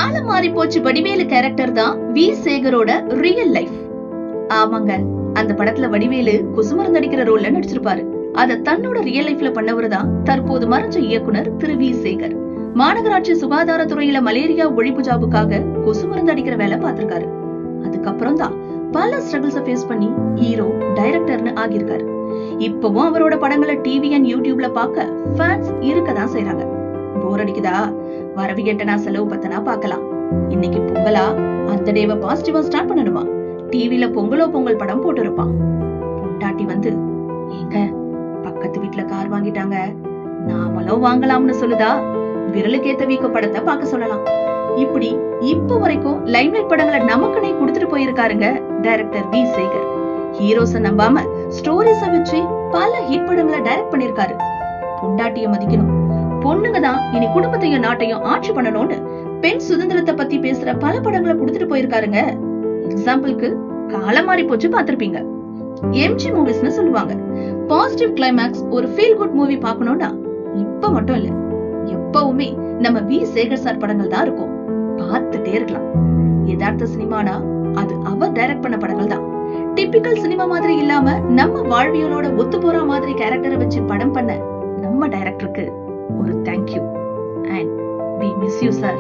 காலம் மாறி போச்சு வடிவேலு கேரக்டர் தான் வி சேகரோட ரியல் லைஃப். ஆமாங்க, அந்த படத்துல வடிவேலு குசுமருந்து அடிக்கிற ரோல்ல நடிச்சிருப்பாரு. அத தன்னோட ரியல் லைஃப்ல பண்ணவர் தான் தற்போது மறைஞ்ச இயக்குனர் திரு வி சேகர். மாநகராட்சி சுகாதாரத்துறையில மலேரியா ஒழிப்பு ஜாபுக்காக கொசுமருந்து அடிக்கிற வேலை பார்த்திருக்காரு. அதுக்கப்புறம் தான் பல ஸ்ட்ரகிள்ஸ ஃபேஸ் பண்ணி ஹீரோ, டைரக்டர்னு ஆகியிருக்காரு. இப்பவும் அவரோட படங்களை டிவி அண்ட் யூடியூப்ல பார்க்க ஃபேன்ஸ் இருக்கதான் செய்யறாங்க. போர் அடிக்குதா? வரவு கேட்டனா செலவு பத்தனா பார்க்கலாம். இன்னைக்கு பொங்கலா, அந்த டேவை பாசிட்டிவா ஸ்டார்ட் பண்ணணுமா? டிவில பொங்கலோ பொங்கல் படம் போட்டு இருப்பான். பொண்டாட்டி வந்து, ஏங்க பக்கத்து வீட்டுல கார் வாங்கிட்டாங்க, நாமளும் வாங்கலாம்னு சொல்லுதா, விரலுக்கேத்த வீக்க படத்தை பார்க்க சொல்லலாம். இப்படி இப்ப வரைக்கும் லைம்லைட் படங்களை நமக்குனே கொடுத்துட்டு போயிருக்காருங்க டைரக்டர் வி சேகர். ஹீரோஸ நம்பாம ஸ்டோரிஸ வச்சு பல ஹிட் படங்களை டைரக்ட் பண்ணிருக்காரு. பொண்டாட்டிய மதிக்கணும், பொண்ணுங்க தான் இனி குடும்பத்தையும் நாட்டையும் ஆட்சி பண்ணணும்னு பெண் சுதந்திரத்தை பத்தி பேசுற பல படங்களை கொடுத்துட்டு போயிருக்காருங்க. எக்ஸாம்பிளுக்கு காலம் மாறி போச்சு பாத்திருப்பீங்க. எம்ஜி மூவிஸ்னு சொல்லுவாங்க. பாசிட்டிவ் கிளைமேக்ஸ் ஒரு ஃபீல் குட் மூவி பாக்கணும்னா இப்ப மட்டும் இல்ல, எப்பவுமே நம்ம வி சேகர் சார் படங்கள் தான் இருக்கும். பார்த்துட்டே இருக்கலாம். யதார்த்த சினிமானா அது அவர் டைரக்ட் பண்ண படங்கள் தான். டிபிக்கல் சினிமா மாதிரி இல்லாம நம்ம வாழ்வியலோட ஒத்து போற மாதிரி கேரக்டரை வச்சு படம் பண்ண நம்ம டைரக்டருக்கு ஒரு thank you. And we miss you, sir.